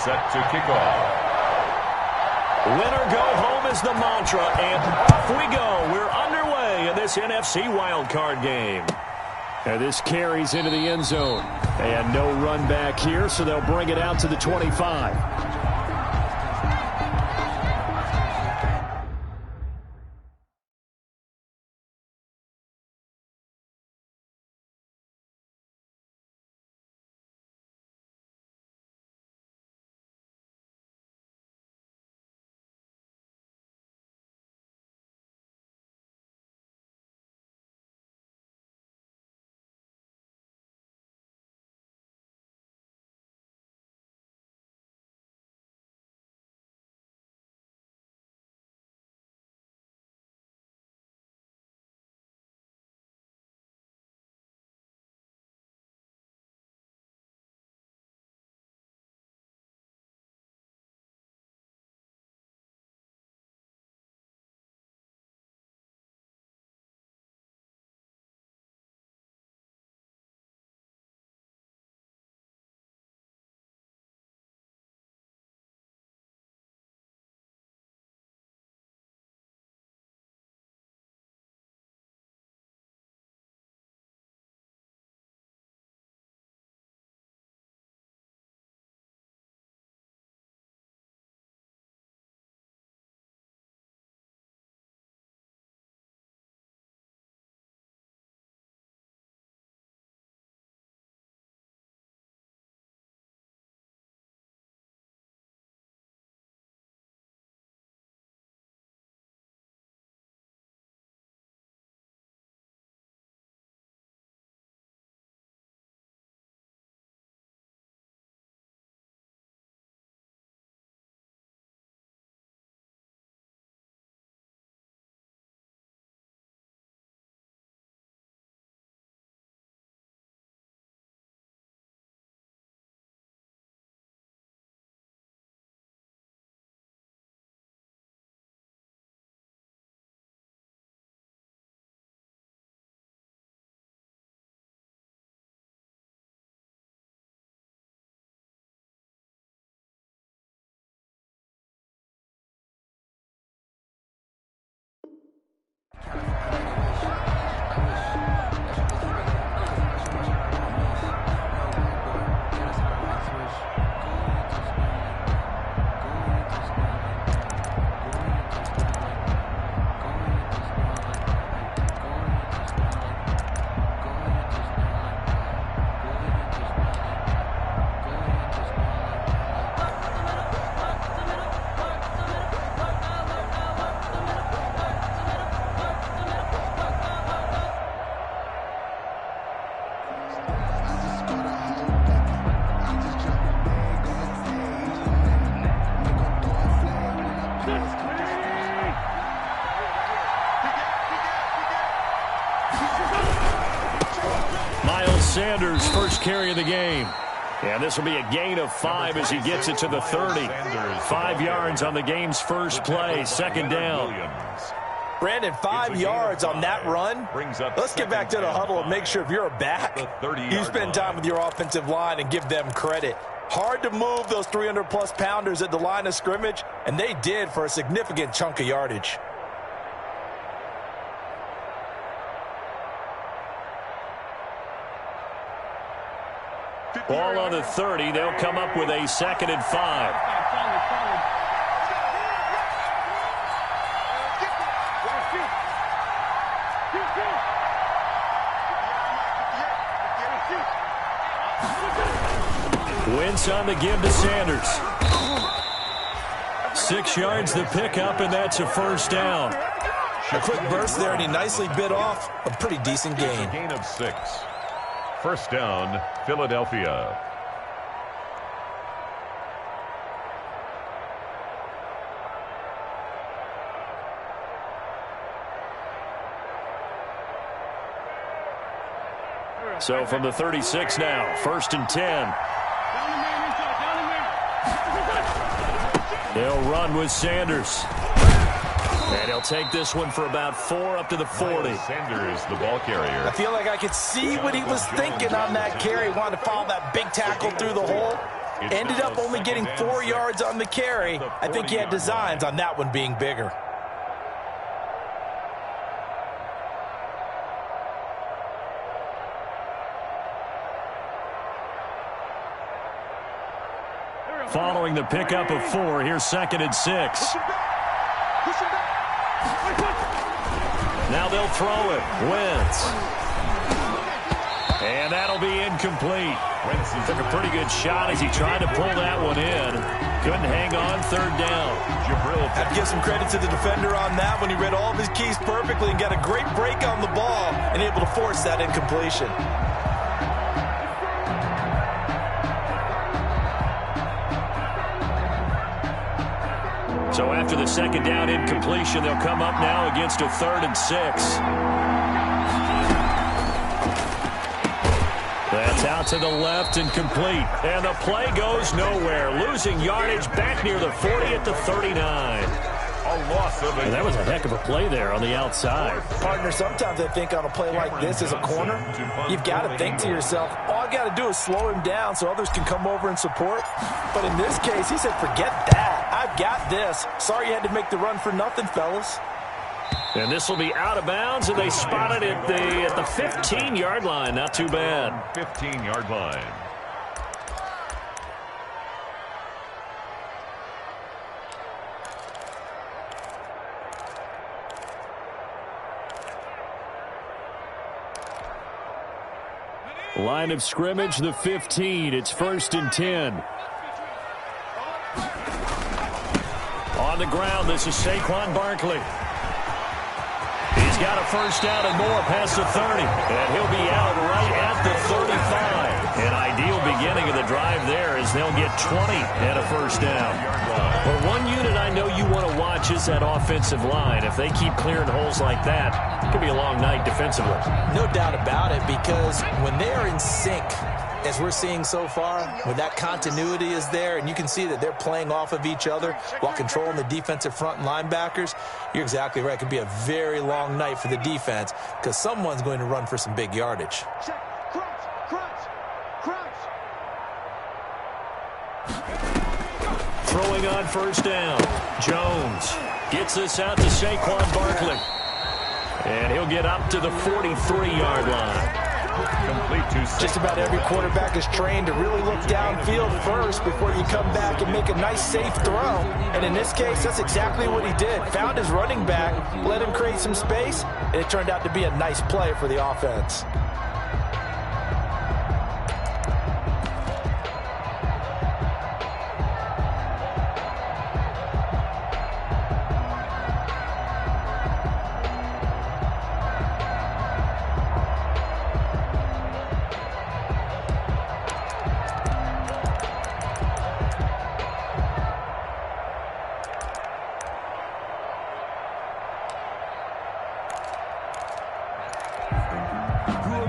set to kick off. Winner go home is the mantra, and off we go. We're underway in this NFC wildcard game. And this carries into the end zone. And no run back here, so they'll bring it out to the 25. Sanders' first carry of the game. And this will be a gain of 5 as he gets it to the 30. 5 yards on the game's first play, second down. Brandon, 5 yards on that run. Let's get back to the huddle and make sure if you're a back, you spend time with your offensive line and give them credit. Hard to move those 300-plus pounders at the line of scrimmage, and they did for a significant chunk of yardage. Ball on the 30. They'll come up with a 2nd and 5. Wentz on the give to Sanders. 6 yards the pickup, and that's a first down. A quick burst there, and he nicely bit off a pretty decent gain. Gain of 6. First down, Philadelphia. So from the 36 now, 1st and 10. They'll run with Sanders. And he'll take this one for about 4 up to the 40. Sanders, the ball carrier. I feel like I could see what he was thinking on that carry. Wanted to follow that big tackle through the hole. Ended up only getting 4 yards on the carry. I think he had designs on that one being bigger. Following the pickup of 4, here's 2nd and 6. Now they'll throw it. Wentz. And that'll be incomplete. Took a pretty good shot as he tried to pull that one in. Couldn't hang on, 3rd down. Have to give some credit to the defender on that when he read all of his keys perfectly and got a great break on the ball and able to force that incompletion. So after the 2nd down incompletion, they'll come up now against a 3rd and 6. That's out to the left and complete. And the play goes nowhere. Losing yardage back near the 40 at the 39. And that was a heck of a play there on the outside. Partner, sometimes I think on a play like this as a corner, you've got to think to yourself, all I got to do is slow him down so others can come over and support. But in this case, he said, forget that. I've got this. Sorry you had to make the run for nothing, fellas. And this will be out of bounds, and they spot it at the 15-yard line. Not too bad. 15-yard line. Line of scrimmage, the 15. It's 1st and 10. On the ground, this is Saquon Barkley. He's got a 1st down and more past the 30. And he'll be out right at the 35. An ideal beginning of the drive there as they'll get 20 and a 1st down. But one unit I know you want to watch is that offensive line. If they keep clearing holes like that, it could be a long night defensively. No doubt about it, because when they are in sync, as we're seeing so far, when that continuity is there and you can see that they're playing off of each other while controlling the defensive front and linebackers, you're exactly right. It could be a very long night for the defense because someone's going to run for some big yardage. Throwing on 1st down. Jones gets this out to Saquon Barkley. And he'll get up to the 43-yard line. Just about every quarterback is trained to really look downfield first before you come back and make a nice, safe throw. And in this case, that's exactly what he did. Found his running back, let him create some space, and it turned out to be a nice play for the offense.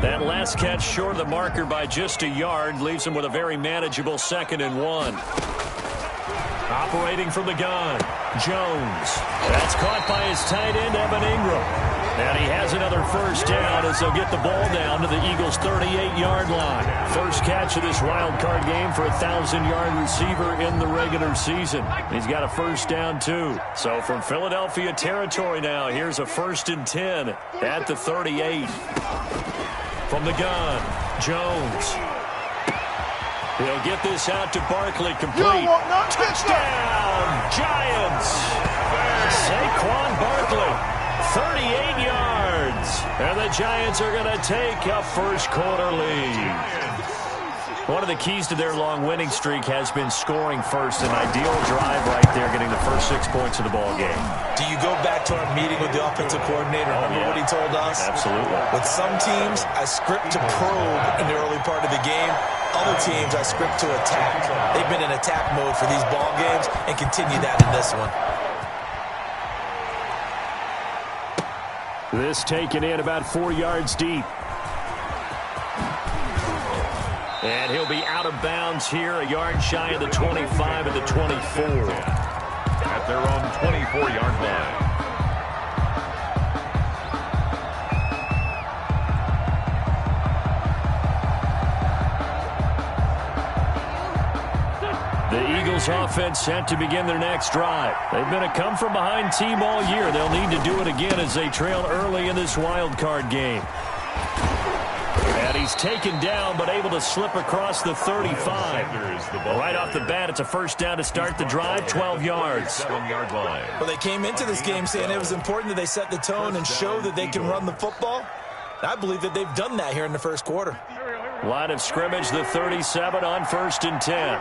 That last catch short of the marker by just a yard leaves him with a very manageable 2nd and 1. Operating from the gun, Jones. That's caught by his tight end, Evan Ingram. And he has another 1st down as they'll get the ball down to the Eagles' 38-yard line. First catch of this wild card game for a 1,000-yard receiver in the regular season. He's got a 1st down, too. So from Philadelphia territory now, here's a 1st and 10 at the 38. From the gun, Jones. He'll get this out to Barkley, complete. Touchdown, Giants! Saquon Barkley. 38 yards. And the Giants are going to take a first-quarter lead. One of the keys to their long winning streak has been scoring first. An ideal drive right there, getting the first 6 points of the ball game. Do you go back to our meeting with the offensive coordinator? Remember what he told us? Absolutely. With some teams, I script to probe in the early part of the game. Other teams, I script to attack. They've been in attack mode for these ball games and continue that in this one. This taken in about 4 yards deep. And he'll be out of bounds here, a yard shy of the 25 and the 24. At their own 24-yard line. The Eagles offense set to begin their next drive. They've been a come-from-behind team all year. They'll need to do it again as they trail early in this wild card game. And he's taken down but able to slip across the 35. Right off the bat, it's a first down to start the drive, 12 yards. 7-yard line. Well, they came into this game saying it was important that they set the tone and show that they can run the football. I believe that they've done that here in the first quarter. Line of scrimmage, the 37 on 1st and 10.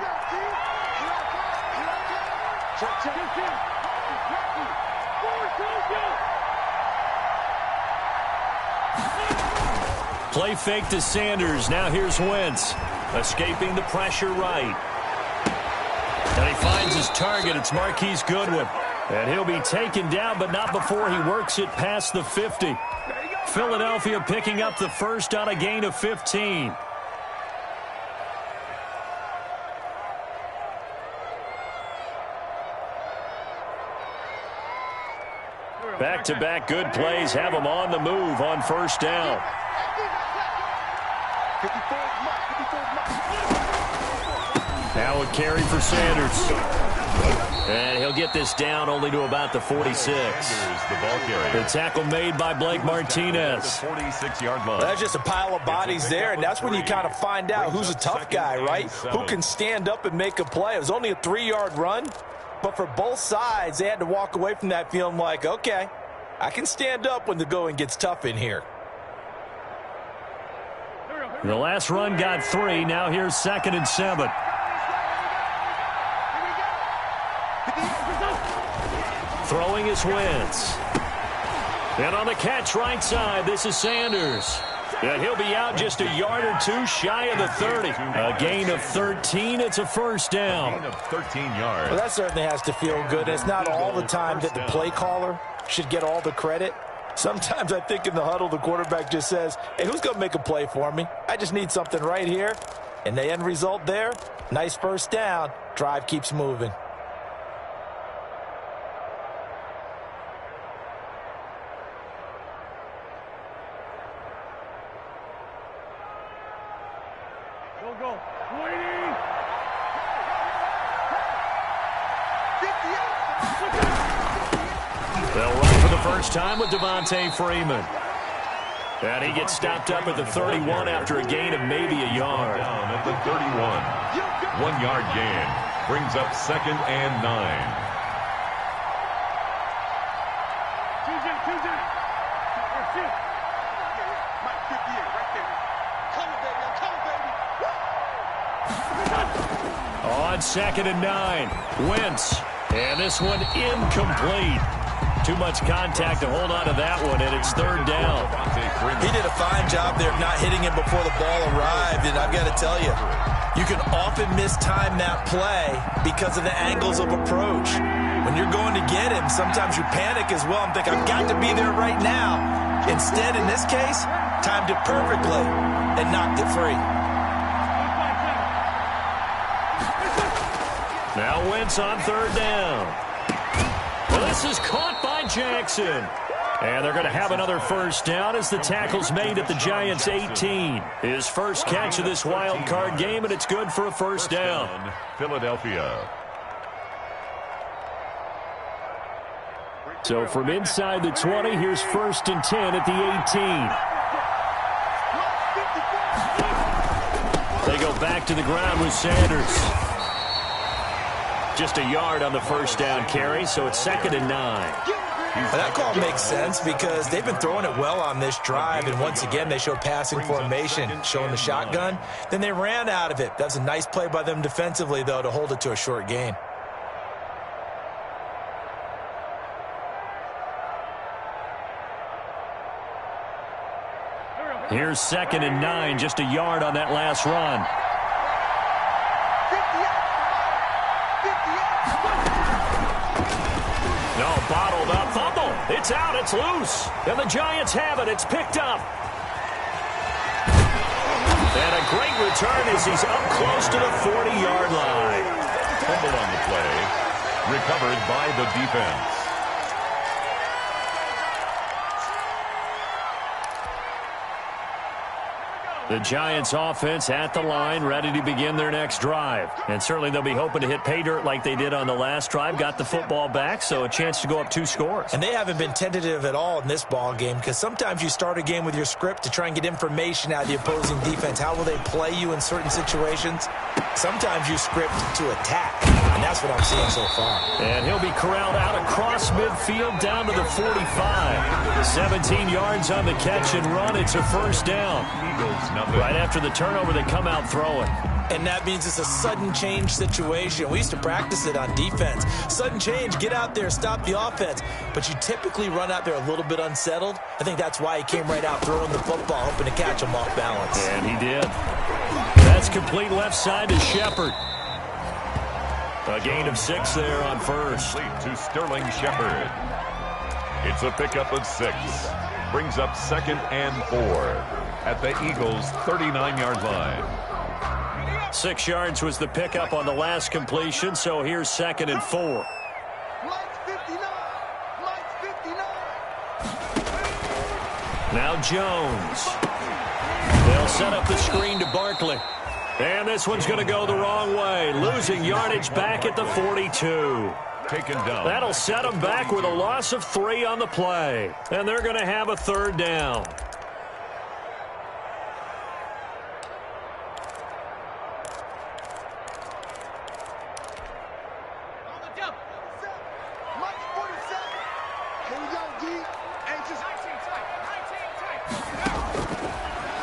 Play fake to Sanders. Now here's Wentz. Escaping the pressure right. And he finds his target. It's Marquise Goodwin. And he'll be taken down, but not before he works it past the 50. Philadelphia picking up the first on a gain of 15. Back-to-back good plays have them on the move on first down. Now a carry for Sanders. And he'll get this down only to about the 46. The tackle made by Blake Martinez. 46-yard line. That's just a pile of bodies there, and that's when you kind of find out who's a tough guy, right? Who can stand up and make a play. It was only a 3-yard run, but for both sides, they had to walk away from that feeling like, okay, I can stand up when the going gets tough in here. The last run got 3. Now here's 2nd and 7. Throwing is Wentz. And on the catch right side, this is Sanders. And he'll be out just a yard or two shy of the 30. A gain of 13. It's a first down. Gain of 13 yards. Well, that certainly has to feel good. It's not all the time that the play caller should get all the credit. Sometimes I think in the huddle, the quarterback just says, hey, who's going to make a play for me? I just need something right here. And the end result there, nice first down. Drive keeps moving. Go. 20. They'll run for the first time with Devontae Freeman. And he gets stopped up at the 31 after a gain of maybe a yard. Down at the 31. 1-yard gain. Brings up 2nd and 9. On 2nd and 9, Wentz. And this one incomplete. Too much contact to hold on to that one, and it's 3rd down. He did a fine job there of not hitting him before the ball arrived, and I've got to tell you, you can often mistime that play because of the angles of approach. When you're going to get him, sometimes you panic as well and think, I've got to be there right now. Instead, in this case, timed it perfectly and knocked it free. Now Wentz on 3rd down. Well, this is caught by Jackson. And they're going to have another first down as the tackle's made at the Giants' 18. His first catch of this wild card game, and it's good for a first down. Philadelphia. So from inside the 20, here's 1st and 10 at the 18. They go back to the ground with Sanders. Just a yard on the first down carry, so it's 2nd and 9. Well, that call makes sense because they've been throwing it well on this drive, and once again, they show passing formation, showing the shotgun. Then they ran out of it. That was a nice play by them defensively, though, to hold it to a short gain. Here's 2nd and 9, just a yard on that last run. No, bottled up, fumble. It's out, it's loose. And the Giants have it, it's picked up. And a great return as he's up close to the 40-yard line. Fumbled on the play. Recovered by the defense. The Giants offense at the line, ready to begin their next drive. And certainly they'll be hoping to hit pay dirt like they did on the last drive. Got the football back, so a chance to go up 2 scores. And they haven't been tentative at all in this ball game, because sometimes you start a game with your script to try and get information out of the opposing defense. How will they play you in certain situations? Sometimes you script to attack, and that's what I'm seeing so far. And he'll be corralled out across midfield down to the 45. 17 yards on the catch and run. It's a first down. Right after the turnover, they come out throwing. And that means it's a sudden change situation. We used to practice it on defense. Sudden change, get out there, stop the offense. But you typically run out there a little bit unsettled. I think that's why he came right out throwing the football, hoping to catch him off balance. And he did. That's complete left side to Shepard. A gain of 6 there on first. To Sterling Shepard. It's a pickup of 6. Brings up 2nd and 4 at the Eagles' 39-yard line. 6 yards was the pickup on the last completion, so here's 2nd and 4. Now Jones. They'll set up the screen to Barkley. And this one's going to go the wrong way, losing yardage back at the 42. Taken down. That'll set them back with a loss of 3 on the play. And they're going to have a 3rd down.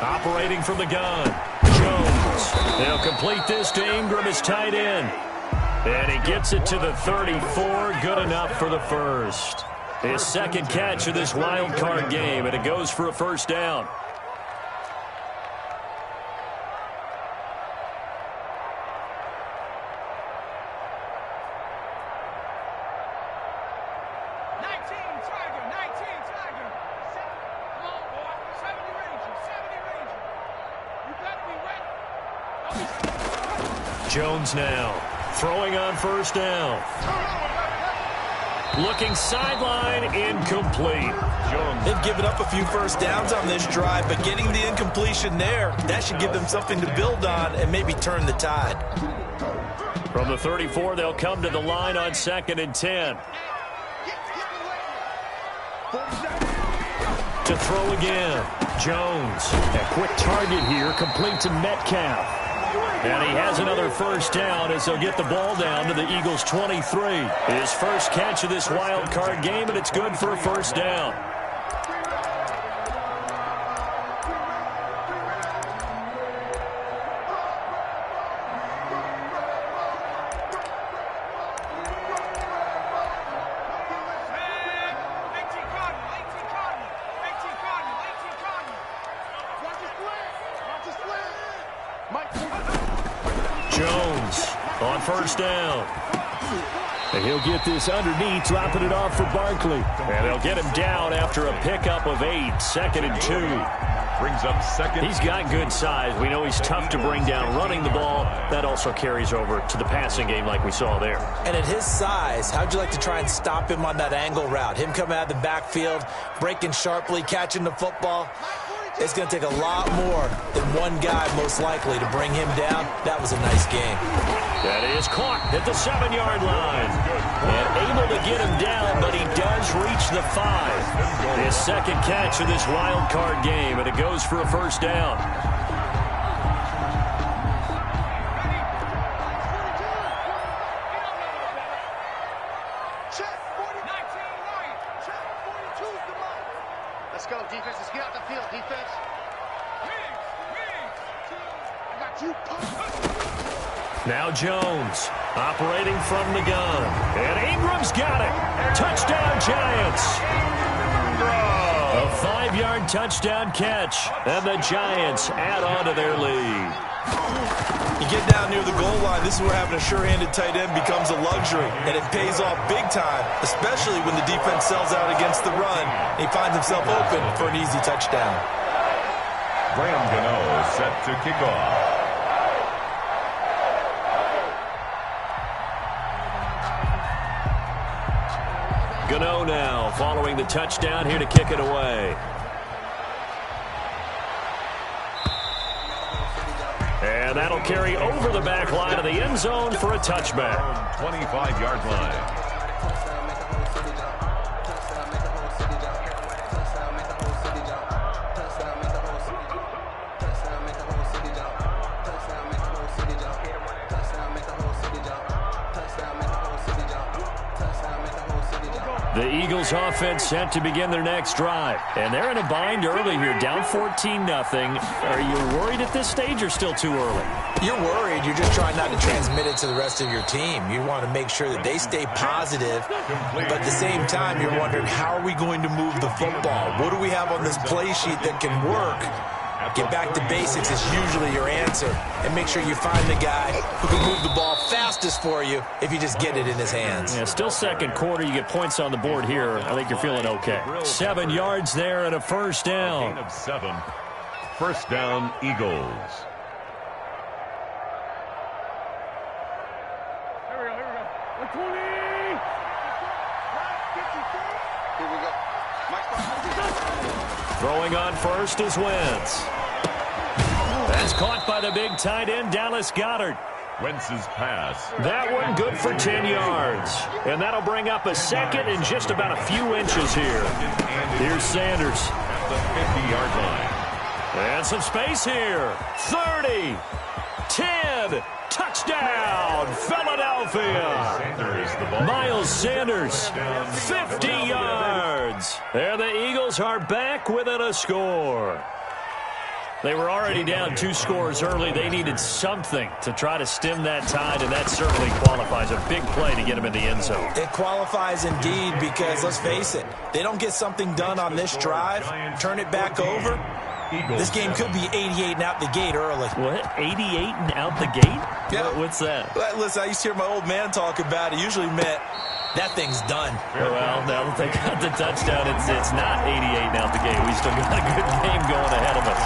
Operating from the gun, Jones. They'll complete this to Ingram as tight end. And he gets it to the 34, good enough for the first. His 2nd catch of this wild card game, and it goes for a first down. Jones now throwing on first down. Looking sideline, incomplete. Jones. They've given up a few first downs on this drive, but getting the incompletion there, that should give them something to build on and maybe turn the tide. From the 34, they'll come to the line on 2nd and 10. To throw again, Jones. A quick target here, complete to Metcalf. And he has another first down as they'll get the ball down to the Eagles' 23. His first catch of this wild card game, and it's good for a first down. Jones on first down. And he'll get this underneath, dropping it off for Barkley. And they'll get him down after a pickup of 8, 2nd and 2. Brings up 2nd. He's got good size. We know he's tough to bring down running the ball. That also carries over to the passing game like we saw there. And at his size, how'd you like to try and stop him on that angle route? Him coming out of the backfield, breaking sharply, catching the football. It's going to take a lot more than one guy, most likely, to bring him down. That was a nice game. That is caught at the 7-yard line. And able to get him down, but he does reach the 5. His 2nd catch of this wild card game, and it goes for a first down. Let's go, defense. Let's get out the field, defense. I got you. Now Jones operating from the gun. And Ingram's got it. Touchdown, Giants. A 5-yard touchdown catch. And the Giants add on to their lead. You get down near the goal line, this is where having a sure-handed tight end becomes a luxury, and it pays off big time, especially when the defense sells out against the run. He finds himself open for an easy touchdown. Graham Gano set to kick off. Gano now following the touchdown here to kick it away. And that'll carry over the back line of the end zone for a touchback. 25-yard line. The Eagles offense set to begin their next drive. And they're in a bind early here, down 14-0. Are you worried at this stage or still too early? You're worried. You're just trying not to transmit it to the rest of your team. You want to make sure that they stay positive. But at the same time, you're wondering, how are we going to move the football? What do we have on this play sheet that can work? Get back to basics is usually your answer. And make sure you find the guy who can move the ball fastest for you if you just get it in his hands. Yeah, still second quarter. You get points on the board here. I think you're feeling okay. 7 yards there and a first down. Gain of 7. First down, Eagles. Here we go. 120. Here we go. Throwing on first is Wentz. That's caught by the big tight end, Dallas Goedert. Wentz's pass. That one good for 10 yards. And that'll bring up a second and just about a few inches here. Here's Sanders. At the 50-yard line. And some space here. 30. 10. Touchdown, Philadelphia. Sanders, the ball. Miles Sanders, 50 yards. And the Eagles are back within a score. They were already down 2 scores early. They needed something to try to stem that tide, and that certainly qualifies. A big play to get them in the end zone. It qualifies indeed because, let's face it, they don't get something done on this drive, turn it back over, this game could be 88 and out the gate early. What? 88 and out the gate? Yeah. What's that? Listen, I used to hear my old man talk about it. Usually meant that thing's done. Well, now that they got the touchdown, it's not 88 and out the gate. We still got a good game going ahead of us.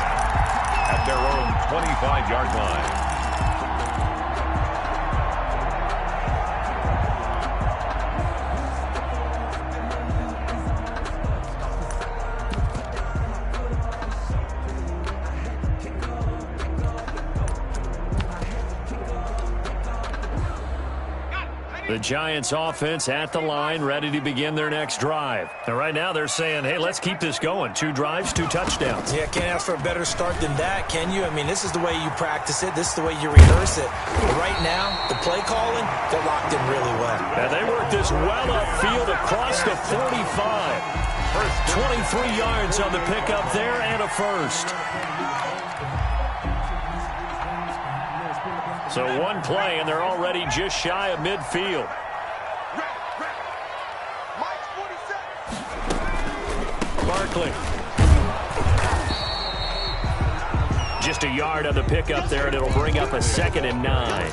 At their own 25-yard line. The Giants offense at the line, ready to begin their next drive. And right now they're saying, hey, let's keep this going. 2 drives, 2 touchdowns. Yeah, can't ask for a better start than that, can you? I mean, this is the way you practice it. This is the way you rehearse it. But right now, the play calling, they're locked in really well. And they work this well upfield across the 45. 23 yards on the pickup there and a first. So 1 play, and they're already just shy of midfield. Barkley. Just a yard on the pickup there, and it'll bring up a 2nd and 9.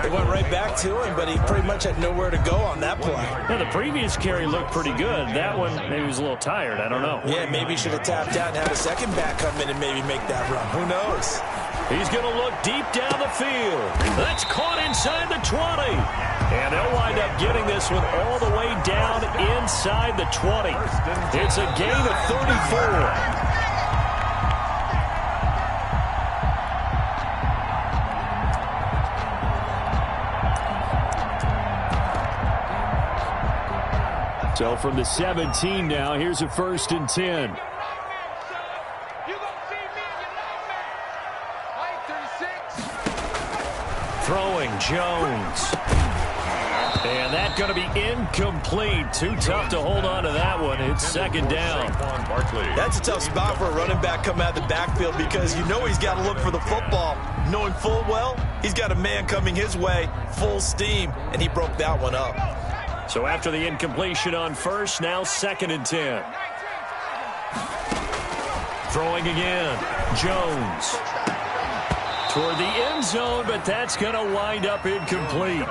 They went right back to him, but he pretty much had nowhere to go on that play. Yeah, the previous carry looked pretty good. That one, maybe he was a little tired. I don't know. Yeah, maybe he should have tapped out and had a second back come in and maybe make that run. Who knows? He's going to look deep down the field. That's caught inside the 20. And they'll wind up getting this one all the way down inside the 20. It's a gain of 34. So from the 17 now, here's a 1st and 10. Throwing Jones. And that's going to be incomplete. Too tough to hold on to that one. It's 2nd down. That's a tough spot for a running back coming out of the backfield because you know he's got to look for the football. Knowing full well, he's got a man coming his way, full steam, and he broke that one up. So after the incompletion on first, now 2nd and 10. Throwing again. Jones. Toward the end zone, but that's going to wind up incomplete.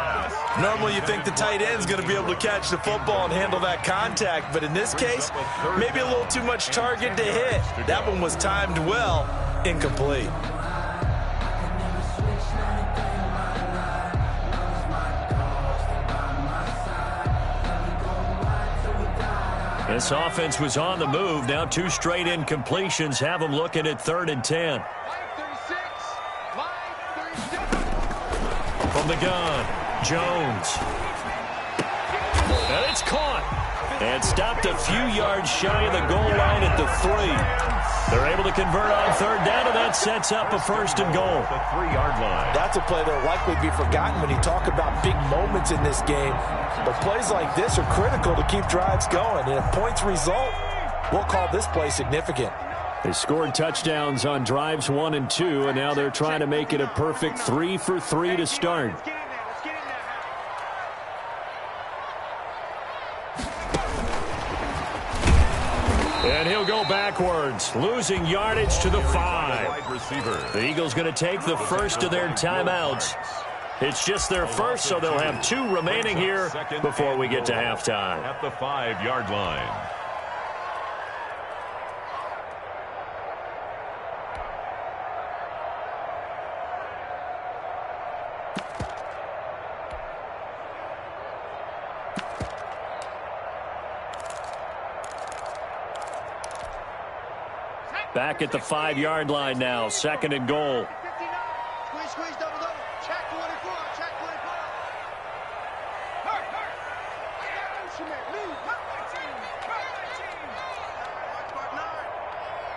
Normally you think the tight end's going to be able to catch the football and handle that contact, but in this case, maybe a little too much target to hit. That one was timed well, incomplete. This offense was on the move. Now 2 straight incompletions have them looking at 3rd and 10. From the gun, Jones. And it's caught. And stopped a few yards shy of the goal line at the 3. They're able to convert on third down, and that sets up a first and goal. The 3-yard line. That's a play that will likely be forgotten when you talk about big moments in this game. But plays like this are critical to keep drives going. And if points result, we'll call this play significant. They scored touchdowns on drives 1 and 2, and now they're trying to make it a perfect 3 for 3 to start. And he'll go backwards, losing yardage to the 5. The Eagles going to take the first of their timeouts. It's just their first, so they'll have 2 remaining here before we get to halftime. At the 5-yard line. Back at the 5-yard line now, second and goal. Squeeze, double. Check 24, check 24.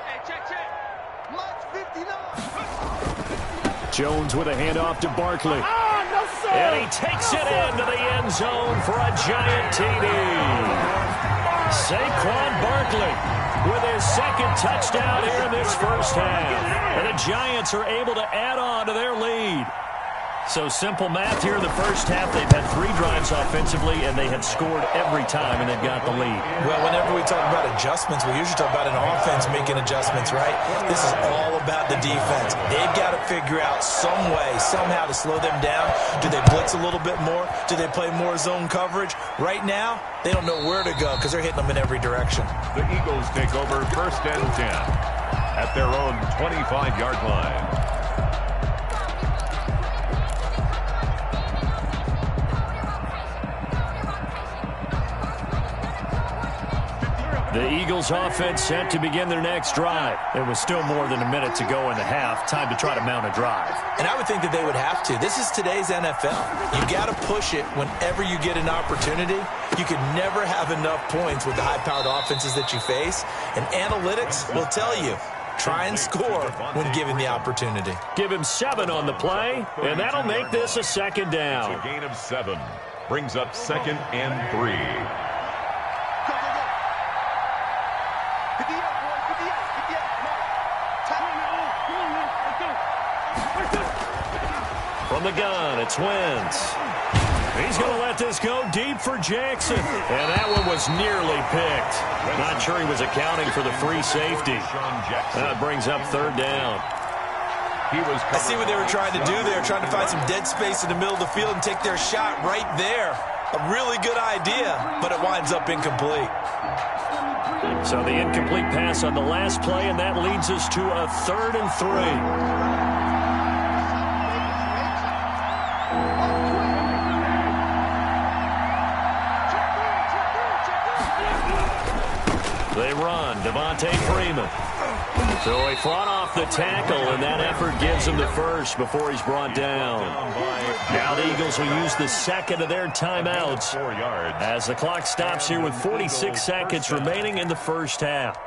Hey, check. March 59. Jones with a handoff to Barkley. No, sir. And he takes it into the end zone for a giant TD. Saquon Barkley with his second touchdown here in this first half. And the Giants are able to add on to their lead. So simple math here in the first half. They've had 3 drives offensively, and they have scored every time, and they've got the lead. Well, whenever we talk about adjustments, we usually talk about an offense making adjustments, right? This is all about the defense. They've got to figure out some way, somehow to slow them down. Do they blitz a little bit more? Do they play more zone coverage? Right now, they don't know where to go because they're hitting them in every direction. The Eagles take over first and 10 at their own 25-yard line. The Eagles offense set to begin their next drive. There was still more than a minute to go in the half. Time to try to mount a drive. And I would think that they would have to. This is today's NFL. You got to push it whenever you get an opportunity. You can never have enough points with the high-powered offenses that you face. And analytics will tell you, try and score when given the opportunity. Give him 7 on the play, and that'll make this a second down. A gain of 7 brings up second and 3. From the gun, it's Wentz. He's going to let this go deep for Jackson. And that one was nearly picked. Not sure he was accounting for the free safety. That brings up third down. I see what they were trying to do there, trying to find some dead space in the middle of the field and take their shot right there. A really good idea, but it winds up incomplete. So the incomplete pass on the last play, and that leads us to a 3rd and 3. They run, Devontae Freeman. So he fought off the tackle, and that effort gives him the first before he's brought down. Now the Eagles will use the second of their timeouts as the clock stops here with 46 seconds remaining in the first half.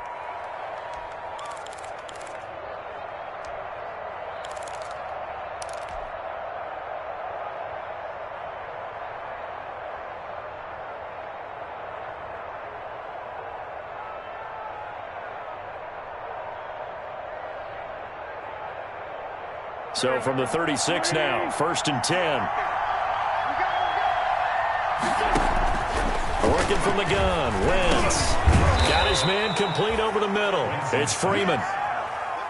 So from the 36 now, 1st and 10. Working from the gun, Wentz. Got his man complete over the middle. It's Freeman.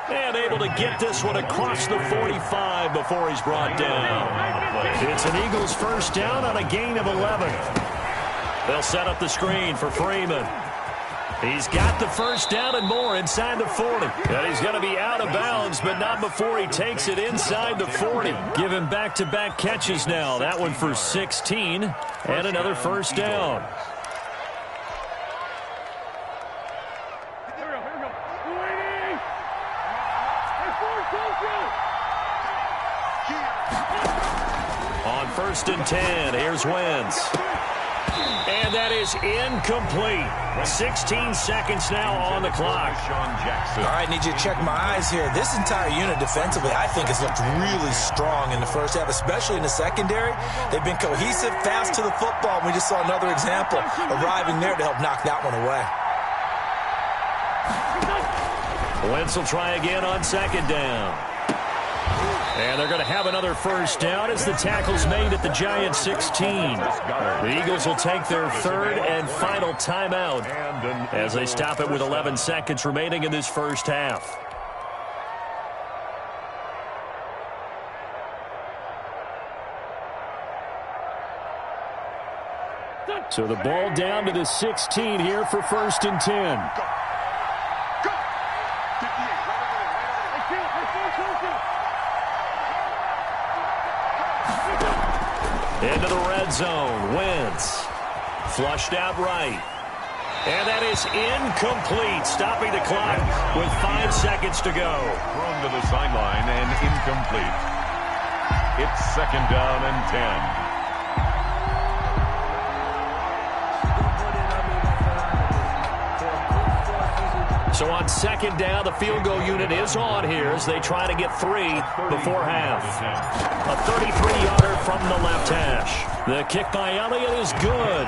And able to get this one across the 45 before he's brought down. It's an Eagles first down on a gain of 11. They'll set up the screen for Freeman. He's got the first down and more inside the 40. And he's going to be out of bounds, but not before he takes it inside the 40. Give him back-to-back catches now. That one for 16 and another first down. On first and 10. Here's Wentz. And that is incomplete. 16 seconds now on the clock. All right, need you to check my eyes here. This entire unit defensively, I think, has looked really strong in the first half, especially in the secondary. They've been cohesive, fast to the football. We just saw another example arriving there to help knock that one away. Wentz will try again on second down. And they're going to have another first down as the tackle's made at the Giants' 16. The Eagles will take their third and final timeout as they stop it with 11 seconds remaining in this first half. So the ball down to the 16 here for first and 10. Into the red zone. Wentz. Flushed out right. And that is incomplete. Stopping the clock with 5 seconds to go. Thrown to the sideline and incomplete. It's second down and 10. So on second down, the field goal unit is on here as they try to get 3 before half. A 33-yarder from the left hash. The kick by Elliott is good.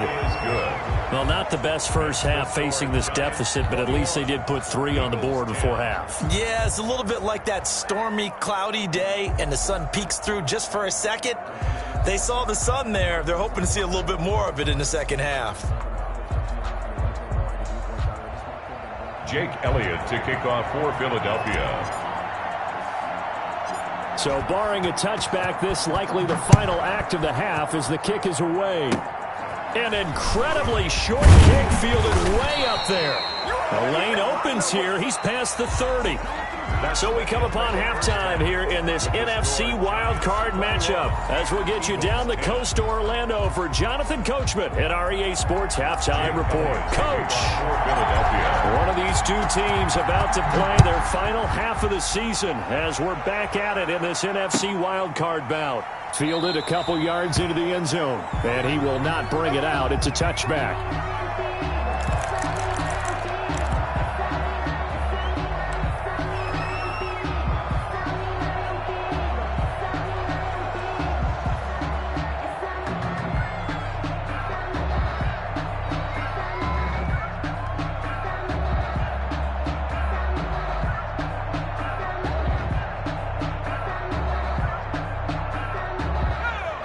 Well, not the best first half facing this deficit, but at least they did put 3 on the board before half. Yeah, it's a little bit like that stormy, cloudy day, and the sun peeks through just for a second. They saw the sun there. They're hoping to see a little bit more of it in the second half. Jake Elliott to kick off for Philadelphia. So barring a touchback, this likely the final act of the half as the kick is away. An incredibly short kick fielded way up there. The lane opens here. He's past the 30. So we come upon halftime here in this NFC wildcard matchup as we'll get you down the coast to Orlando for Jonathan Coachman at our EA Sports Halftime Report. Coach, one of these two teams about to play their final half of the season as we're back at it in this NFC wildcard bout. Fielded a couple yards into the end zone, and he will not bring it out. It's a touchback.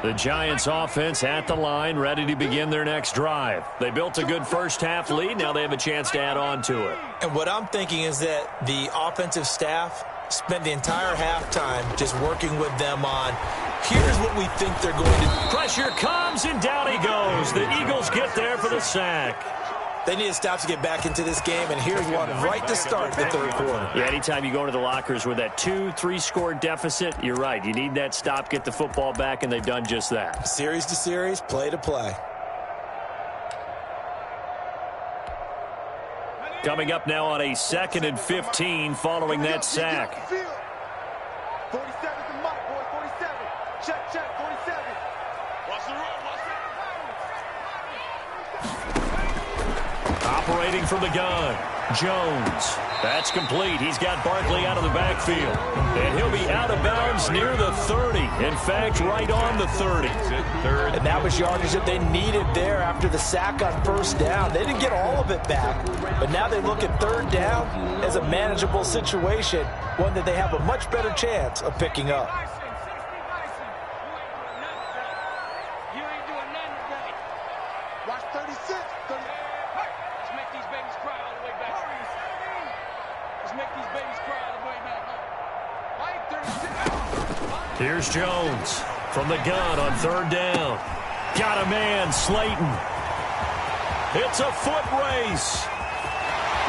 The Giants offense at the line, ready to begin their next drive. They built a good first half lead. Now they have a chance to add on to it. And what I'm thinking is that the offensive staff spent the entire halftime just working with them on, here's what we think they're going to do. Pressure comes, and down he goes. The Eagles get there for the sack. They need to stop to get back into this game, and here's one right to start the third quarter. Yeah, anytime you go into the lockers with that 2-3 score deficit, you're right. You need that stop, get the football back, and they've done just that. Series to series, play to play. Coming up now on a 2nd and 15 following that sack. 47 to Mike, boy, 47. Check, 47. Watch the run, watch Operating from the gun, Jones. That's complete. He's got Barkley out of the backfield. And he'll be out of bounds near the 30. In fact, right on the 30. And that was yardage that they needed there after the sack on first down. They didn't get all of it back. But now they look at third down as a manageable situation, one that they have a much better chance of picking up. You ain't doing nothing today. Watch 36. Let's make these babies cry all the way back. Let's make these babies cry all the way back. Here's Jones from the gun on third down. Got a man, Slayton. It's a foot race.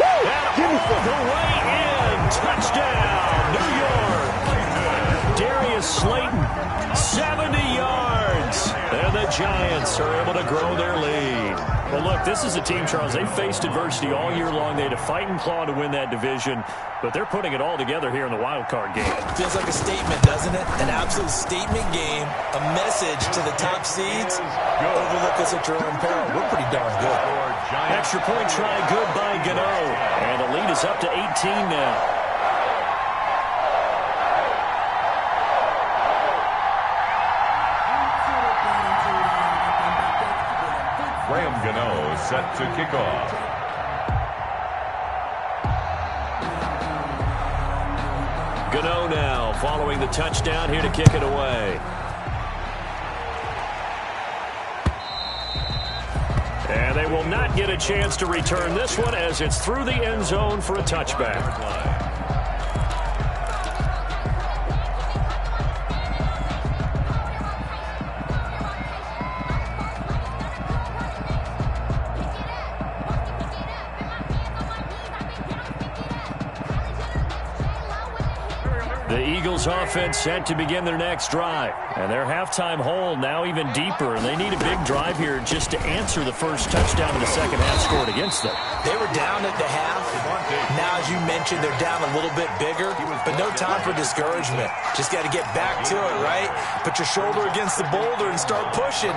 And all the way in. Touchdown, New York. Darius Slayton, 70 yards. And the Giants are able to grow their lead. Well, look, this is a team, Charles. They faced adversity all year long. They had to fight and claw to win that division, but they're putting it all together here in the wild card game. Feels like a statement, doesn't it? An absolute statement game, a message to the top seeds. Overlook us at your own peril. We're pretty darn good. Extra point try good by Gano. And the lead is up to 18 now. Gano set to kick off. Gano now following the touchdown here to kick it away. And they will not get a chance to return this one as it's through the end zone for a touchback. The Eagles offense set to begin their next drive. And their halftime hole now even deeper. And they need a big drive here just to answer the first touchdown in the second half scored against them. They were down at the half. Now, as you mentioned, they're down a little bit bigger. But no time for discouragement. Just got to get back to it, right? Put your shoulder against the boulder and start pushing.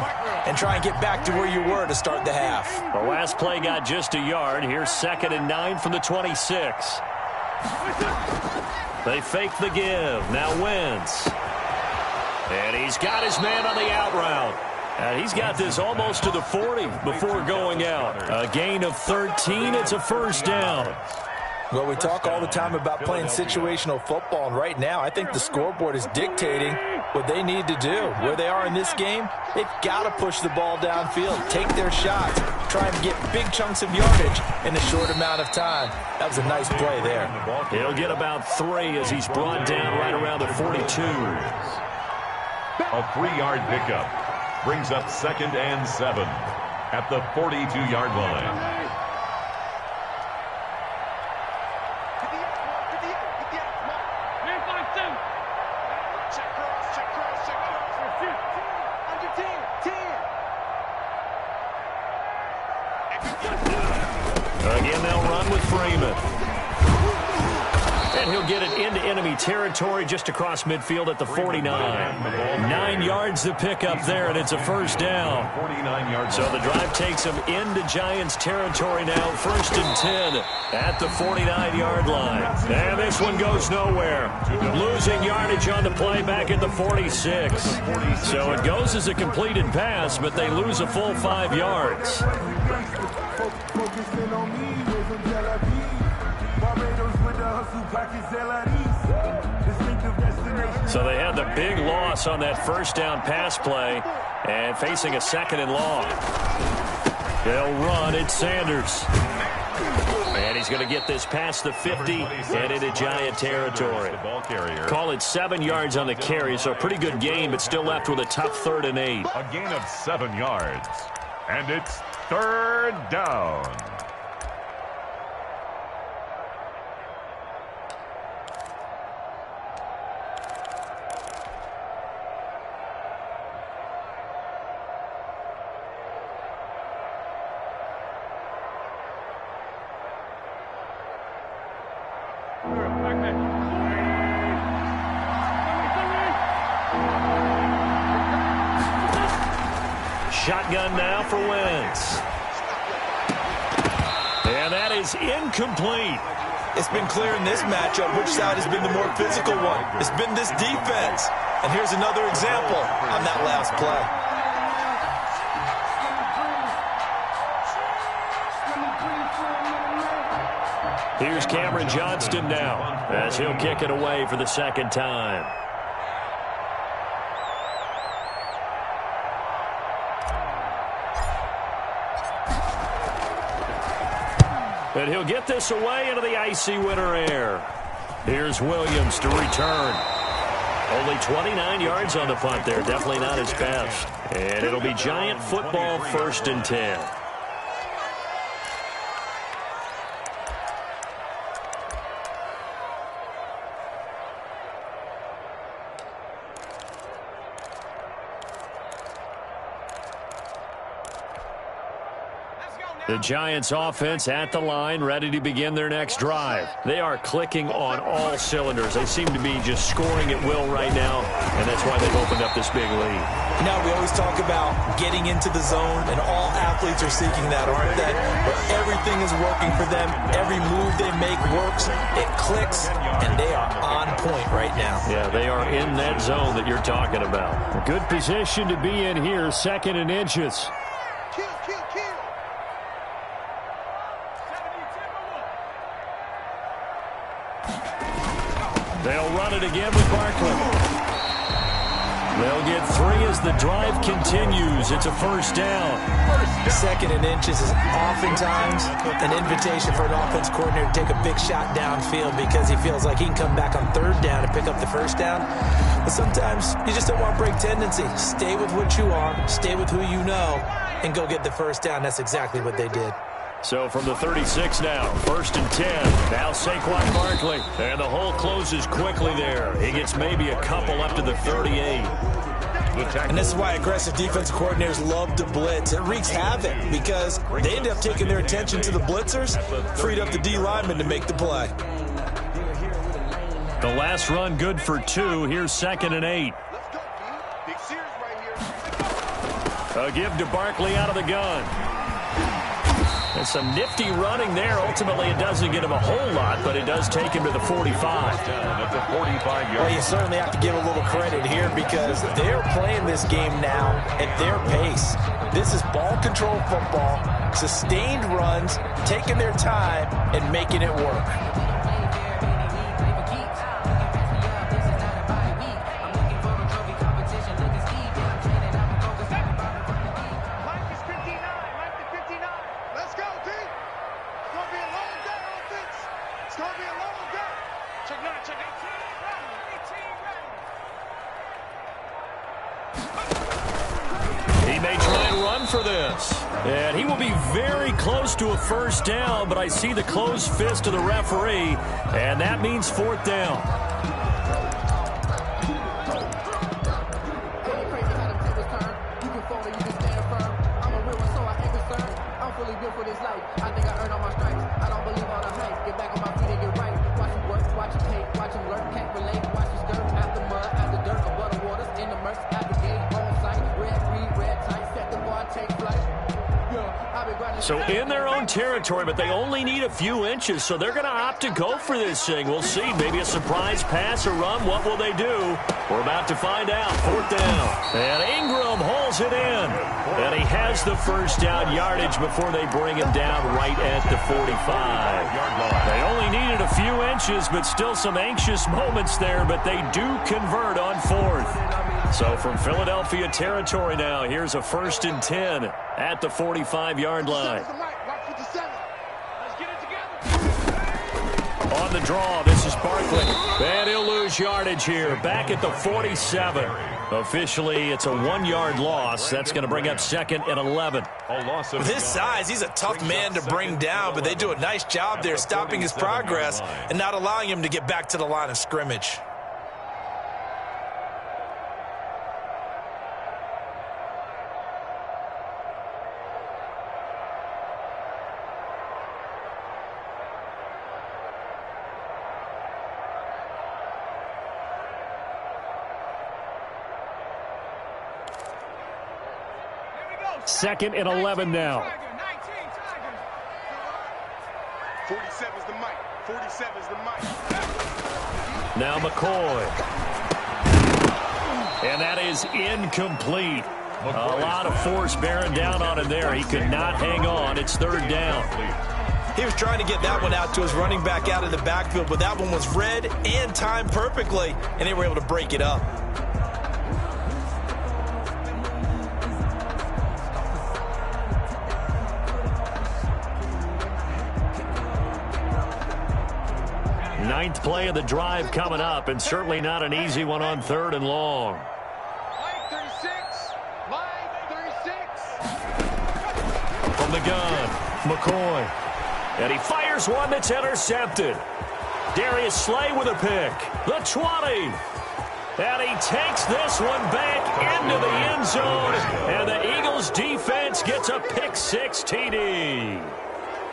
And try and get back to where you were to start the half. The last play got just a yard. Here's 2nd and 9 from the 26. They fake the give. Now Wentz. And he's got his man on the out route. And he's got this almost to the 40 before going out. A gain of 13. It's a first down. Well, we talk all the time about playing situational football, and right now I think the scoreboard is dictating what they need to do. Where they are in this game, they've got to push the ball downfield, take their shots, try and get big chunks of yardage in a short amount of time. That was a nice play there. He'll get about 3 as he's brought down right around the 42. A 3-yard pickup brings up 2nd and 7 at the 42-yard line. Again, they'll run with Freeman. And he'll get it into enemy territory just across midfield at the 49. 9 yards to pick up there, and it's a first down. So the drive takes him into Giants territory now. 1st and 10 at the 49-yard line. And this one goes nowhere. Losing yardage on the play back at the 46. So it goes as a completed pass, but they lose a full 5 yards. So they had the big loss on that first down pass play and facing a 2nd and long. They'll run. It's Sanders. And he's going to get this past the 50 and into Giant territory. Call it 7 yards on the carry, so a pretty good game, but still left with a tough 3rd and 8. A gain of 7 yards. And it's 3rd down. Shotgun now for Wentz. And that is incomplete. It's been clear in this matchup which side has been the more physical one. It's been this defense. And here's another example on that last play. Here's Cameron Johnston now as he'll kick it away for the 2nd time. And he'll get this away into the icy winter air. Here's Williams to return. Only 29 yards on the punt there. Definitely not his best. And it'll be Giant football, 1st and 10. The Giants offense at the line, ready to begin their next drive. They are clicking on all cylinders. They seem to be just scoring at will right now, and that's why they've opened up this big lead. You know, we always talk about getting into the zone, and all athletes are seeking that, aren't they? Where everything is working for them. Every move they make works. It clicks, and they are on point right now. Yeah, they are in that zone that you're talking about. A good position to be in here, 2nd and inches. Kill, kill, kill. They'll run it again with Barkley. They'll get 3 as the drive continues. It's a first down. 2nd and inches is oftentimes an invitation for an offense coordinator to take a big shot downfield because he feels like he can come back on 3rd down and pick up the first down. But sometimes you just don't want to break tendency. Stay with what you are, stay with who you know, and go get the first down. That's exactly what they did. So from the 36 now, 1st and 10. Now Saquon Barkley. And the hole closes quickly there. He gets maybe a couple up to the 38. And this is why aggressive defensive coordinators love to blitz. It wreaks havoc because they end up taking their attention to the blitzers, freed up the D lineman to make the play. The last run good for 2. Here's 2nd and 8. Let's go, B. Big series right here. A give to Barkley out of the gun. And some nifty running there. Ultimately, it doesn't get him a whole lot, but it does take him to the 45. At the 45-yard. Well, you certainly have to give a little credit here because they're playing this game now at their pace. This is ball control football, sustained runs, taking their time, and making it work. And he will be very close to a first down, but I see the closed fist of the referee, and that means 4th down. So in their own territory, but they only need a few inches, so they're going to opt to go for this thing. We'll see. Maybe a surprise pass or run. What will they do? We're about to find out. 4th down. And Ingram holds it in. And he has the first down yardage before they bring him down right at the 45. They only needed a few inches, but still some anxious moments there, but they do convert on 4th. So from Philadelphia territory now, here's a 1st and 10 at the 45-yard line. On the draw, this is Barkley. And he'll lose yardage here, back at the 47. Officially, it's a 1-yard loss. That's going to bring up 2nd and 11. With his size, he's a tough man to bring down, but they do a nice job there stopping his progress and not allowing him to get back to the line of scrimmage. Second and 11 now. 47's the mic. 47's the mic. Now McCoy. And that is incomplete. A lot of force bearing down on him there. He could not hang on. It's 3rd down. He was trying to get that one out to his running back out of the backfield, but that one was read and timed perfectly, and they were able to break it up. Ninth play of the drive coming up, and certainly not an easy one on 3rd and long. Line 36. Line 36. From the gun, McCoy. And he fires one that's intercepted. Darius Slay with a pick. The 20. And he takes this one back into the end zone. And the Eagles defense gets a pick-6 TD.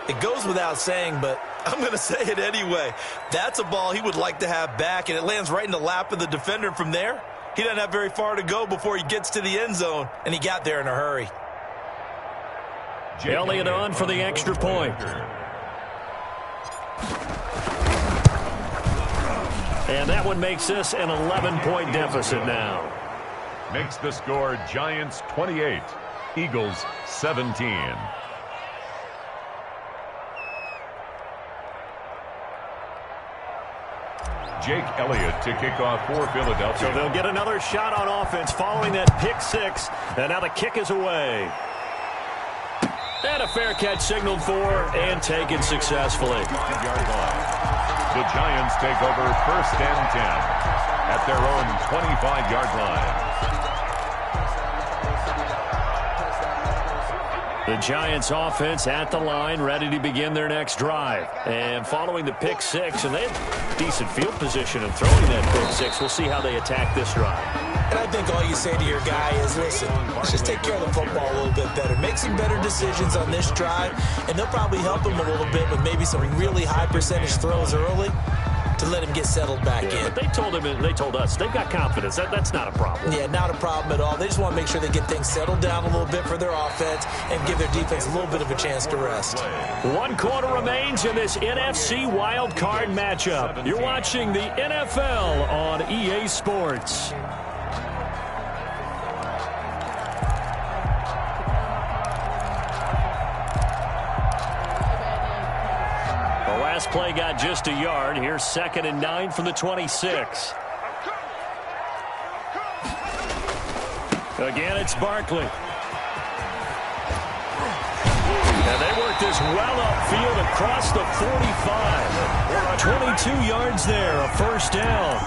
It goes without saying, but I'm going to say it anyway. That's a ball he would like to have back, and it lands right in the lap of the defender from there. He doesn't have very far to go before he gets to the end zone, and he got there in a hurry. Elliott on for the extra point. And that one makes this an 11-point deficit now. Makes the score Giants 28, Eagles 17. Jake Elliott to kick off for Philadelphia. So they'll get another shot on offense following that pick-6, and now the kick is away. And a fair catch signaled for and taken successfully. The Giants take over 1st and 10 at their own 25-yard line. The Giants offense at the line, ready to begin their next drive. And following the pick-6, and they have decent field position of throwing that pick-6. We'll see how they attack this drive. And I think all you say to your guy is, listen, let's just take care of the football a little bit better. Make some better decisions on this drive, and they'll probably help him a little bit with maybe some really high percentage throws early to let him get settled back in. But they told him, and they told us, they've got confidence. That's not a problem. Yeah, not a problem at all. They just want to make sure they get things settled down a little bit for their offense and give their defense a little bit of a chance to rest. 1 quarter remains in this NFC wild card matchup. You're watching the NFL on EA Sports. Play got just a yard. Here's 2nd and 9 from the 26. Again, it's Barkley. And they work this well upfield across the 45. 22 yards there, a 1st down.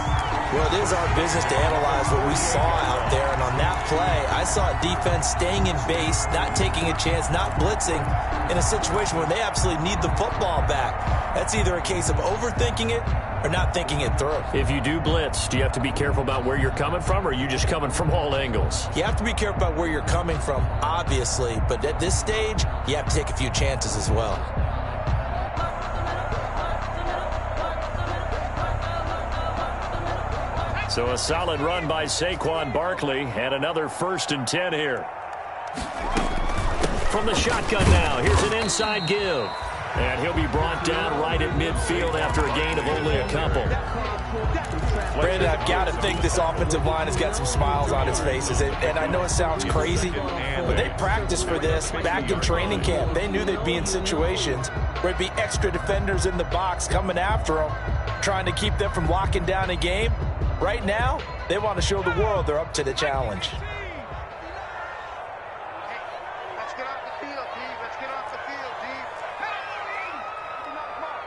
Well, it is our business to analyze what we saw out there. And on that play, I saw a defense staying in base, not taking a chance, not blitzing in a situation where they absolutely need the football back. That's either a case of overthinking it or not thinking it through. If you do blitz, do you have to be careful about where you're coming from, or are you just coming from all angles? You have to be careful about where you're coming from, obviously. But at this stage, you have to take a few chances as well. So a solid run by Saquon Barkley, and another 1st and 10 here. From the shotgun now, here's an inside give. And he'll be brought down right at midfield after a gain of only a couple. Brandon, I've got to think this offensive line has got some smiles on its faces. And I know it sounds crazy, but they practiced for this back in training camp. They knew they'd be in situations where it'd be extra defenders in the box coming after them, trying to keep them from locking down a game. Right now, they want to show the world they're up to the challenge. Let's get off the field, D. Let's get off the field, D.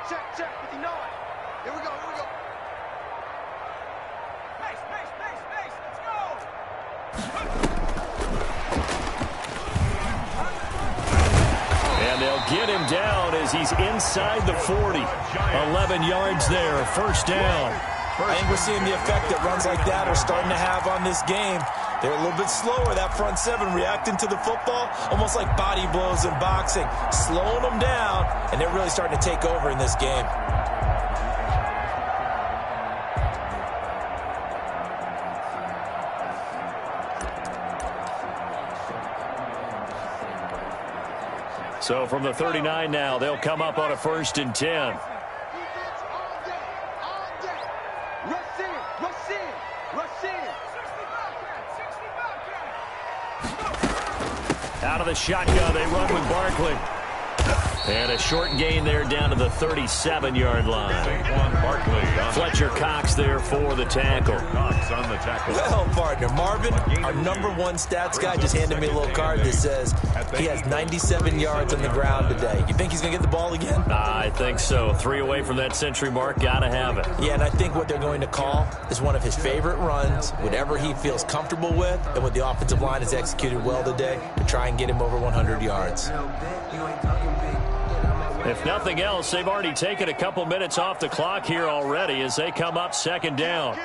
Check, 59. Here we go, here we go. Pace, let's go. And they'll get him down as he's inside the 40. 11 yards there, 1st down. I think we're seeing the effect that runs like that are starting to have on this game. They're a little bit slower, that front 7, reacting to the football, almost like body blows in boxing, slowing them down, and they're really starting to take over in this game. So from the 39 now, they'll come up on a 1st and 10. Out of the shotgun, they run with Barkley. And a short gain there down to the 37-yard line. Fletcher Cox there for the tackle. Well, partner, Marvin, our #1 stats guy, just handed me a little card that says he has 97 yards on the ground today. You think he's going to get the ball again? I think so. 3 away from that century mark. Got to have it. Yeah, and I think what they're going to call is one of his favorite runs, whatever he feels comfortable with, and what the offensive line has executed well today to try and get him over 100 yards. If nothing else, they've already taken a couple minutes off the clock here already as they come up 2nd down.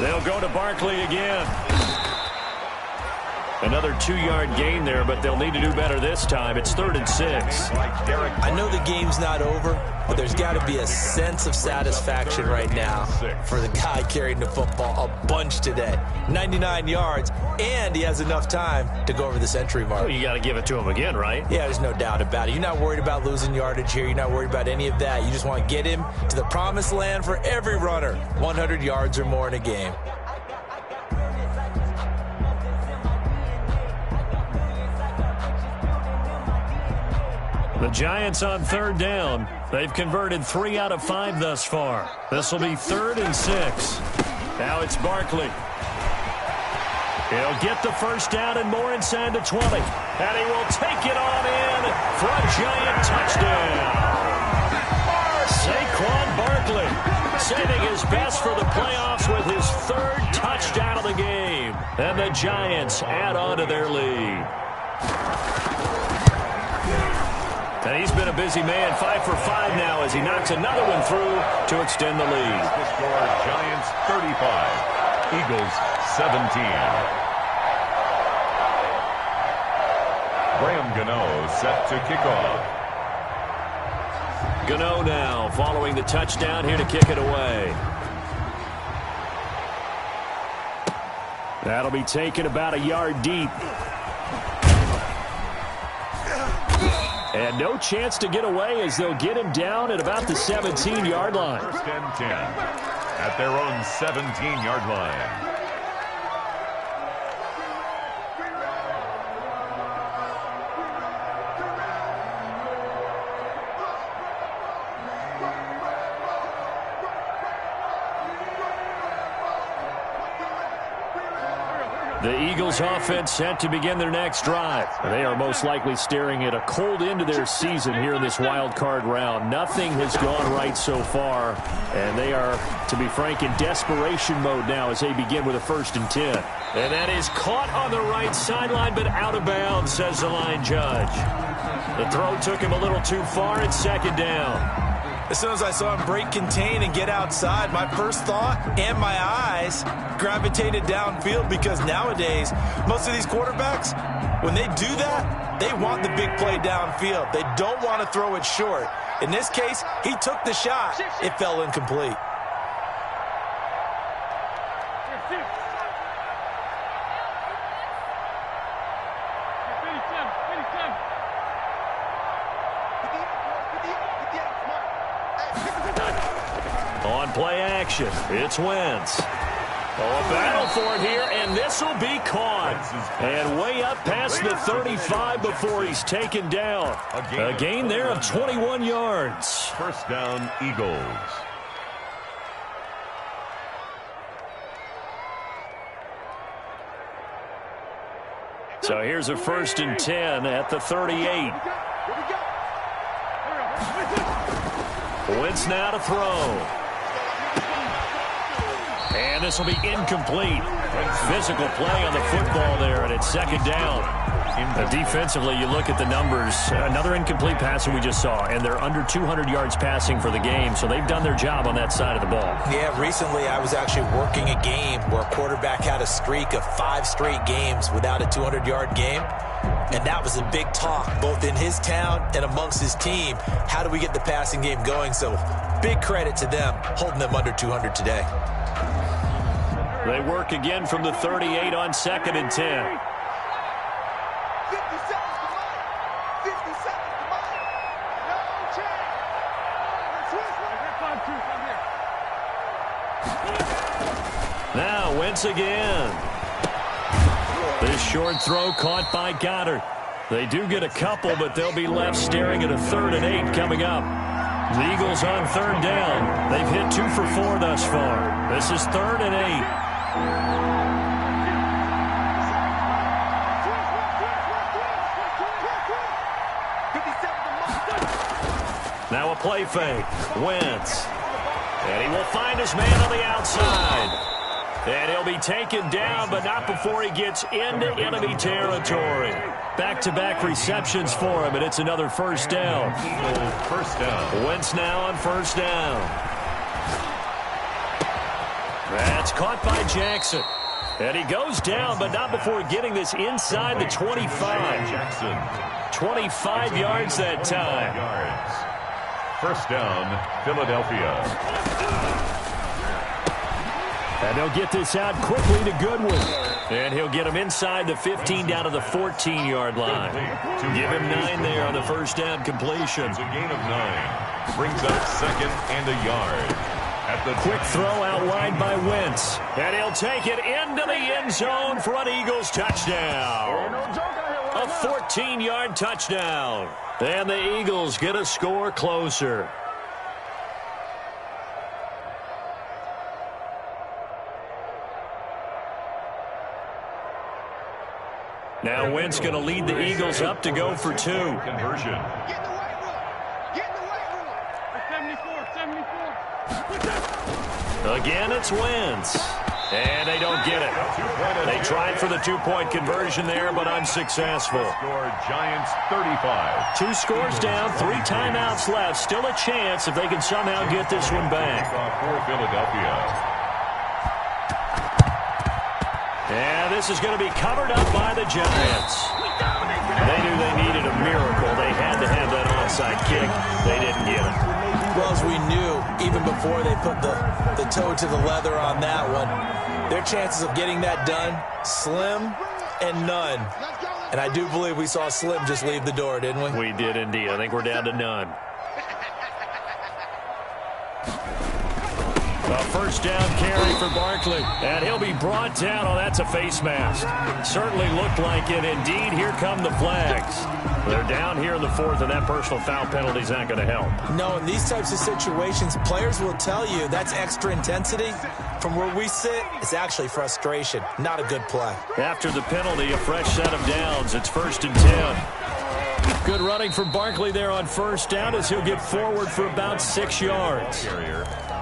They'll go to Barkley again. Another 2-yard gain there, but they'll need to do better this time. It's 3rd and 6. I know the game's not over, but there's got to be a sense of satisfaction right now for the guy carrying the football a bunch today. 99 yards, and he has enough time to go over the century mark. Well, you got to give it to him again, right? Yeah, there's no doubt about it. You're not worried about losing yardage here. You're not worried about any of that. You just want to get him to the promised land for every runner. 100 yards or more in a game. The Giants on 3rd down. They've converted 3 out of 5 thus far. This will be 3rd and 6. Now it's Barkley. He'll get the first down and more inside the 20. And he will take it on in for a Giant touchdown. Saquon Barkley saving his best for the playoffs with his 3rd touchdown of the game. And the Giants add on to their lead. And he's been a busy man, 5 for 5 now as he knocks another one through to extend the lead. The score, Giants 35, Eagles 17. Graham Gano set to kick off. Gano now following the touchdown here to kick it away. That'll be taken about a yard deep. And no chance to get away as they'll get him down at about the 17-yard line. 1st and 10 at their own 17-yard line. The Eagles offense set to begin their next drive. They are most likely staring at a cold end to their season here in this wild card round. Nothing has gone right so far, and they are, to be frank, in desperation mode now as they begin with a 1st and 10. And that is caught on the right sideline, but out of bounds, says the line judge. The throw took him a little too far. It's 2nd down. As soon as I saw him break contain and get outside, my first thought and my eyes gravitated downfield because nowadays, most of these quarterbacks, when they do that, they want the big play downfield. They don't want to throw it short. In this case, he took the shot. It fell incomplete. On play action, it's Wentz. Oh, a battle for it here, and this will be caught. And way up past the 35 before he's taken down. A gain there of 21 yards. 1st down, Eagles. So here's a 1st and 10 at the 38. Wentz now to throw. And this will be incomplete. Physical play on the football there, and it's 2nd down. Defensively, you look at the numbers. Another incomplete pass that we just saw, and they're under 200 yards passing for the game, so they've done their job on that side of the ball. Yeah, recently I was actually working a game where a quarterback had a streak of 5 straight games without a 200-yard game. And that was a big talk, both in his town and amongst his team. How do we get the passing game going? So big credit to them, holding them under 200 today. They work again from the 38 on 2nd and 10. 50 seconds to mine. 50 seconds to mine. No change. Now Wentz again. This short throw caught by Goddard. They do get a couple, but they'll be left staring at a 3rd and 8 coming up. The Eagles on 3rd down. They've hit 2 for 4 thus far. This is 3rd and 8. Now a play fake. Wentz. And he will find his man on the outside. And he'll be taken down, but not before he gets into enemy territory. Back-to-back receptions for him, and it's another 1st down. Eagles 1st down. Wentz now on 1st down. That's caught by Jackson. And he goes down, but not before getting this inside the 25. Jackson. 25 yards that time. First down, Philadelphia. And they'll get this out quickly to Goodwin. And he'll get him inside the 15 down to the 14-yard line. Give him 9 there on the first down completion. It's a gain of 9. Brings up second and a yard. At the quick throw out wide by Wentz. And he'll take it into the end zone for an Eagles touchdown. A 14-yard touchdown. And the Eagles get a score closer. Now Wentz going to lead the Eagles up to go for 2. Conversion. Get in the weight room. Get in the weight room. 74. Again, it's Wentz. And they don't get it. They tried for the 2-point conversion there, but unsuccessful. Score Giants 35. 2 scores down, 3 timeouts left. Still a chance if they can somehow get this one back. For Philadelphia. And this is going to be covered up by the Giants. They knew they needed a miracle. They had to have that onside kick. They didn't get it. Well, as we knew, even before they put the toe to the leather on that one, their chances of getting that done, slim and none. And I do believe we saw Slim just leave the door, didn't we? We did indeed. I think we're down to none. A first down carry for Barkley. And he'll be brought down. Oh, that's a face mask. Certainly looked like it. Indeed, here come the flags. They're down here in the 4th, and that personal foul penalty is not going to help. No, in these types of situations, players will tell you that's extra intensity. From where we sit, it's actually frustration. Not a good play. After the penalty, a fresh set of downs. It's 1st and 10. Good running from Barkley there on first down as he'll get forward for about 6 yards.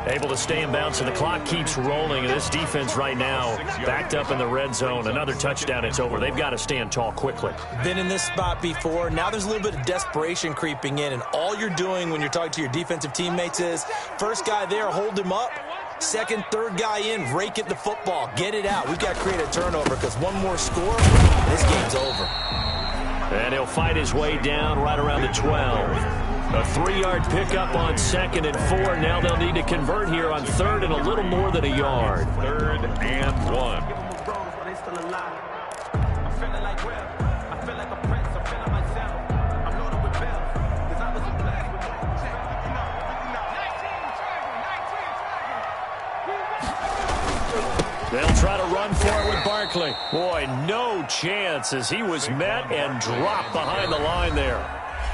Able to stay in bounds, and the clock keeps rolling. And this defense right now backed up in the red zone. Another touchdown, it's over. They've got to stand tall quickly. Been in this spot before. Now there's a little bit of desperation creeping in, and all you're doing when you're talking to your defensive teammates is first guy there, hold him up. Second, third guy in, rake at the football. Get it out. We've got to create a turnover because one more score, this game's over. And he'll fight his way down right around the 12. A 3-yard pickup on 2nd and 4. Now they'll need to convert here on 3rd and a little more than a yard. 3rd and 1. They'll try to run for it with Barkley. Boy, no chance as he was met and dropped behind the line there.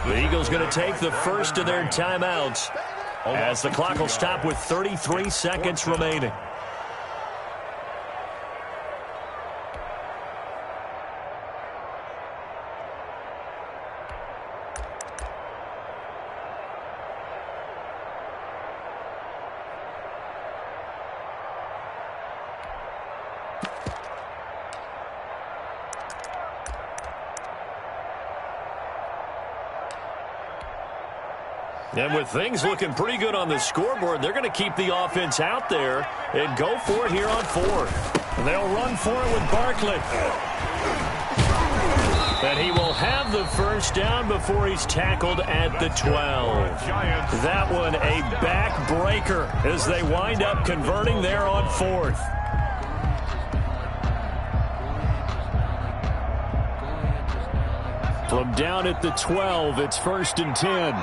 The Eagles going to take the first of their timeouts as the clock will stop with 33 seconds remaining. And with things looking pretty good on the scoreboard, they're going to keep the offense out there and go for it here on 4th. And they'll run for it with Barkley. And he will have the first down before he's tackled at the 12. That one a backbreaker as they wind up converting there on 4th. From down at the 12, it's 1st and 10.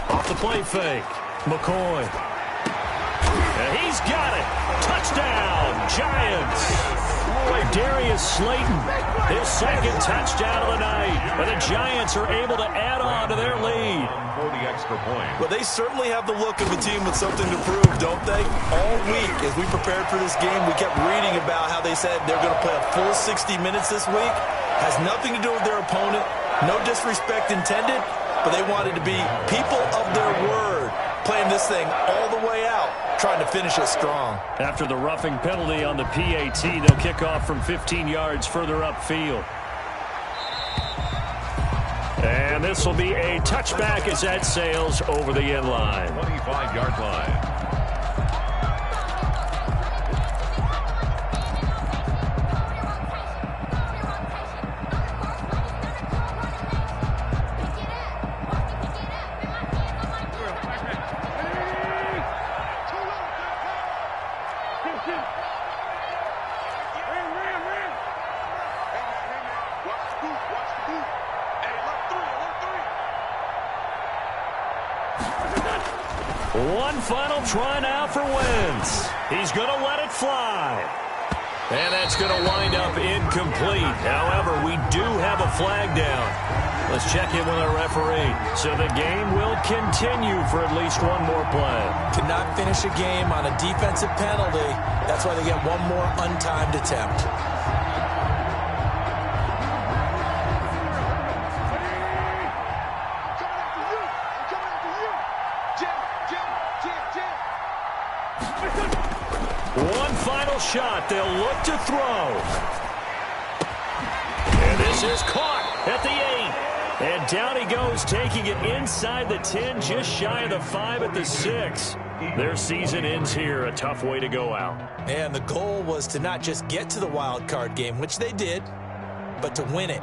Off the play fake, McCoy. And he's got it. Touchdown, Giants. Darius Slayton, his 2nd touchdown of the night. And the Giants are able to add on to their lead. For the extra point. Well, they certainly have the look of a team with something to prove, don't they? All week, as we prepared for this game, we kept reading about how they said they're going to play a full 60 minutes this week. Has nothing to do with their opponent. No disrespect intended, but they wanted to be people of their word, playing this thing all the way out, trying to finish it strong. After the roughing penalty on the PAT, they'll kick off from 15 yards further upfield. And And this will be a touchback as that sails over the end line. 25-yard line. One final try now for Wentz. He's going to let it fly. And that's going to wind up incomplete. However, we do have a flag down. Let's check in with our referee. So the game will continue for at least one more play. Cannot finish a game on a defensive penalty. That's why they get one more untimed attempt. One final shot. They'll look to throw. And this is caught at the 8. And down he goes, taking it inside the 10, just shy of the 5 at the 6. Their season ends here. A tough way to go out. And the goal was to not just get to the wild card game, which they did, but to win it.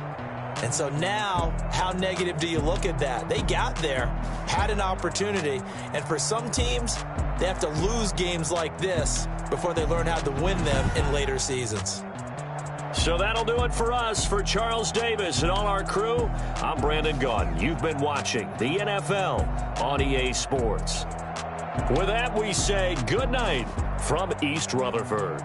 And so now, how negative do you look at that? They got there, had an opportunity, and for some teams, they have to lose games like this before they learn how to win them in later seasons. So that'll do it for us. For Charles Davis and all our crew, I'm Brandon Gaudin. You've been watching the NFL on EA Sports. With that, we say good night from East Rutherford.